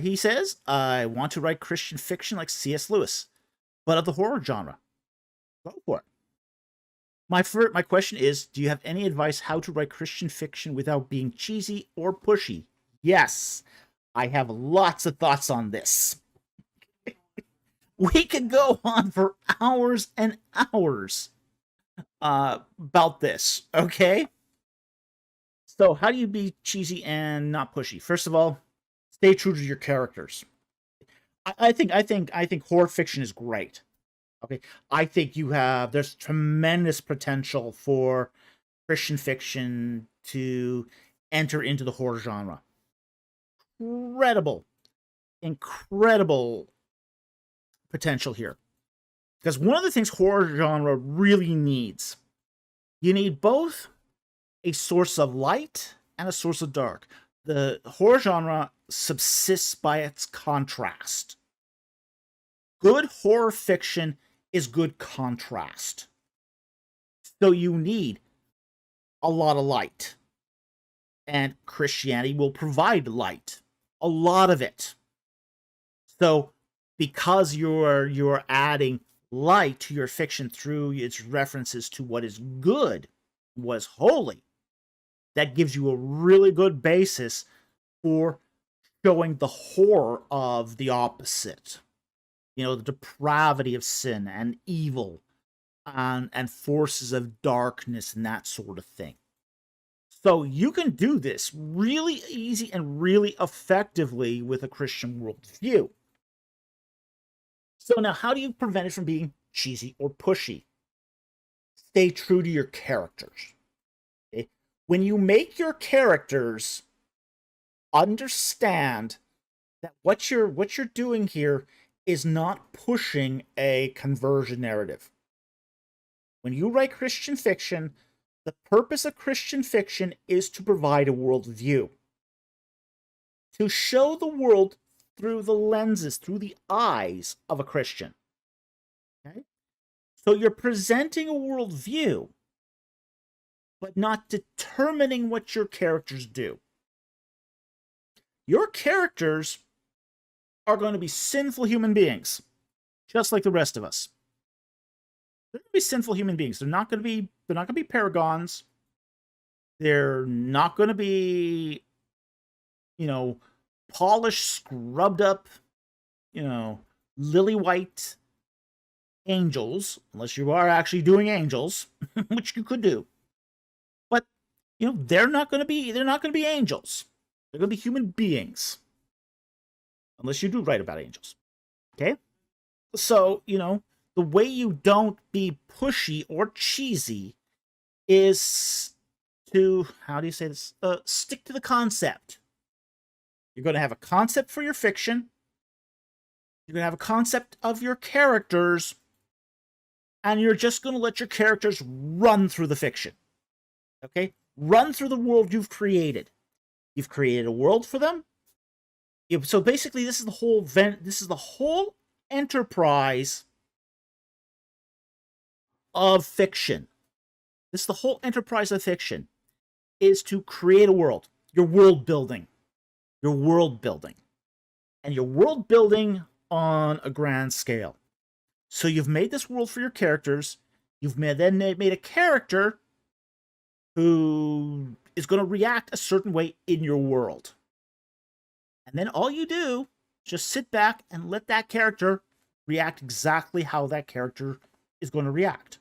He says, I want to write Christian fiction like C.S. Lewis, but of the horror genre. Go for it. My question is, do you have any advice how to write Christian fiction without being cheesy or pushy? Yes, I have lots of thoughts on this. We could go on for hours and hours about this, okay? So, how do you be cheesy and not pushy? First of all, stay true to your characters. I think horror fiction is great. Okay, I think there's tremendous potential for Christian fiction to enter into the horror genre. Incredible, incredible potential here. Because one of the things horror genre really needs, you need both a source of light and a source of dark. The horror genre subsists by its contrast. Good horror fiction is good contrast. So you need a lot of light. And Christianity will provide light. A lot of it. So because you're adding light to your fiction through its references to what is good, what is holy, that gives you a really good basis for showing the horror of the opposite. You know, the depravity of sin and evil and forces of darkness and that sort of thing. So you can do this really easy and really effectively with a Christian worldview. So now, how do you prevent it from being cheesy or pushy? Stay true to your characters. Okay? When you make your characters understand that what you're doing here is not pushing a conversion narrative. When you write Christian fiction, the purpose of Christian fiction is to provide a worldview, to show the world through the lenses, through the eyes of a Christian. Okay? So you're presenting a worldview, but not determining what your characters do. Your characters are going to be sinful human beings, just like the rest of us. They're going to be sinful human beings. They're not going to be paragons. They're not going to be, polished, scrubbed up, lily white angels, unless you are actually doing angels, which you could do. But they're not going to be angels. They're going to be human beings, unless you do write about angels. Okay, so the way you don't be pushy or cheesy is to, how do you say this? Stick to the concept. You're going to have a concept for your fiction. You're going to have a concept of your characters. And you're just going to let your characters run through the fiction. Okay? Run through the world you've created. You've created a world for them. So basically, this is the whole enterprise of fiction. This is the whole enterprise of fiction, is to create a world. Your world building. Your world building. And your world building on a grand scale. So you've made this world for your characters. You've made a character who is going to react a certain way in your world. And then all you do is just sit back and let that character react exactly how that character is going to react.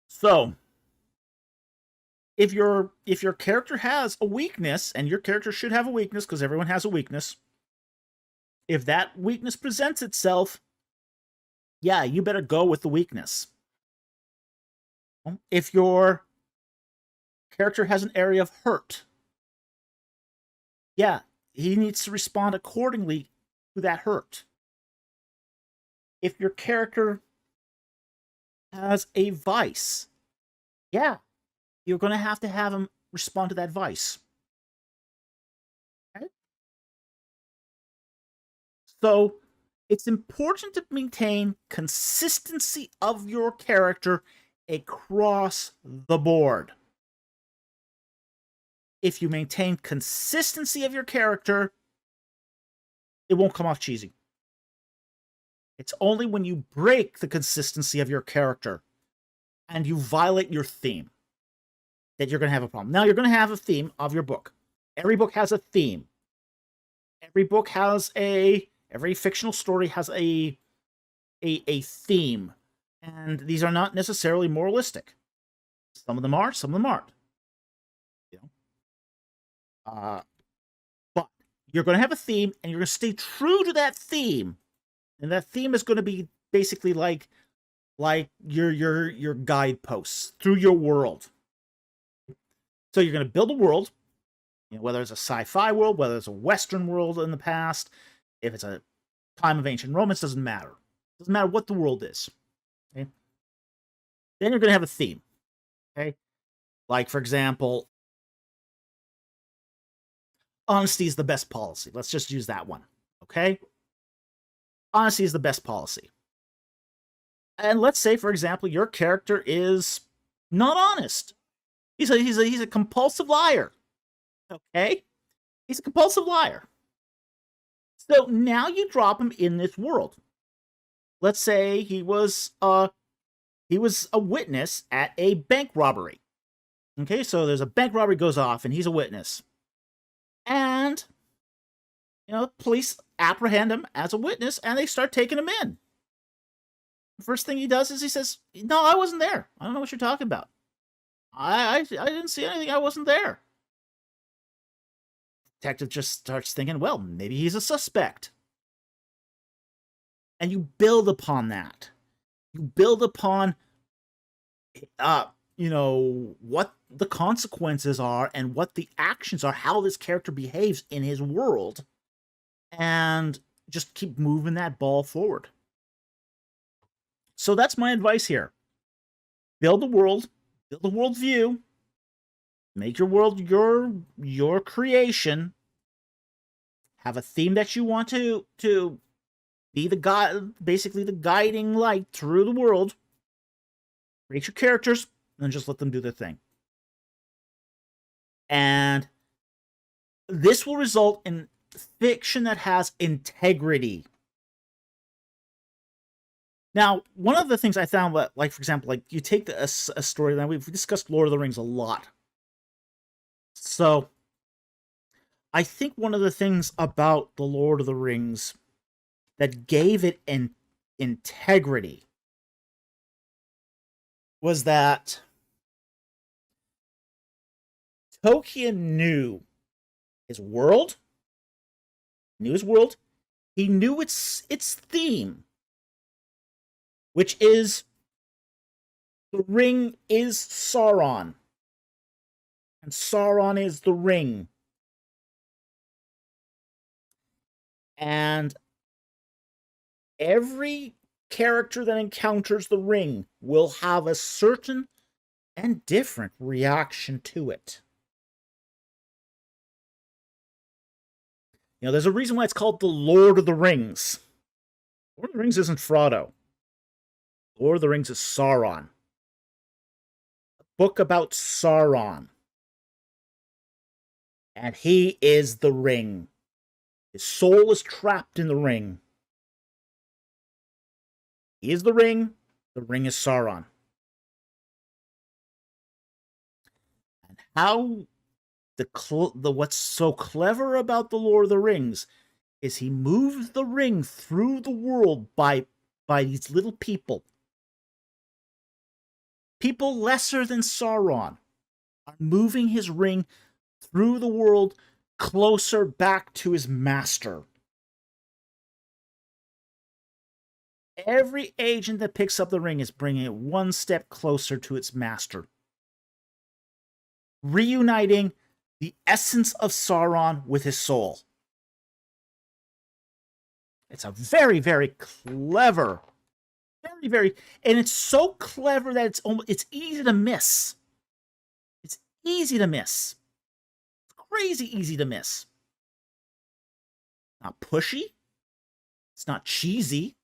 So, if your character has a weakness, and your character should have a weakness because everyone has a weakness, if that weakness presents itself, yeah, you better go with the weakness. If your character has an area of hurt, yeah, he needs to respond accordingly to that hurt. If your character has a vice, yeah, you're going to have him respond to that vice. Okay? So it's important to maintain consistency of your character across the board. if you maintain consistency of your character, it won't come off cheesy. It's only when you break the consistency of your character and you violate your theme that you're going to have a problem. Now, you're going to have a theme of your book. Every book has a theme. Every book has every fictional story has a theme. And these are not necessarily moralistic. Some of them are, some of them aren't. But you're going to have a theme, and you're going to stay true to that theme. And that theme is going to be basically like your guideposts through your world. So you're going to build a world, whether it's a sci-fi world, whether it's a Western world in the past, if it's a time of ancient Romans, doesn't matter. It doesn't matter what the world is. Okay? Then you're going to have a theme. Okay? Like, for example, honesty is the best policy. Let's just use that one. Okay? Honesty is the best policy. And let's say, for example, your character is not honest. He's a compulsive liar. Okay? He's a compulsive liar. So now you drop him in this world. Let's say he was a witness at a bank robbery. Okay, so there's a bank robbery goes off, and he's a witness. And, police apprehend him as a witness, and they start taking him in. The first thing he does is he says, "No, I wasn't there. I don't know what you're talking about. I didn't see anything. I wasn't there." Detective just starts thinking, well, maybe he's a suspect. And you build upon that. You build upon, what the consequences are and what the actions are, how this character behaves in his world, and just keep moving that ball forward. So that's my advice here. Build a world, build a worldview, make your world your creation, have a theme that you want to be basically the guiding light through the world, create your characters, and then just let them do their thing. And this will result in fiction that has integrity. Now, one of the things I found, like, for example, like, you take a story, that we've discussed Lord of the Rings a lot. So, I think one of the things about the Lord of the Rings that gave it an integrity was that Tolkien knew his world, he knew its theme, which is the ring is Sauron, and Sauron is the ring. And every character that encounters the ring will have a certain and different reaction to it. There's a reason why it's called the Lord of the Rings. Lord of the Rings isn't Frodo. Lord of the Rings is Sauron. A book about Sauron. And he is the ring. His soul is trapped in the ring. He is the ring is Sauron. And how what's so clever about the Lord of the Rings is he moves the ring through the world by these little people. People lesser than Sauron are moving his ring through the world closer back to his master. Every agent that picks up the ring is bringing it one step closer to its master, reuniting the essence of Sauron with his soul. It's a very, very clever, very, very, and it's so clever that it's easy to miss. It's easy to miss. It's crazy easy to miss. Not pushy. It's not cheesy.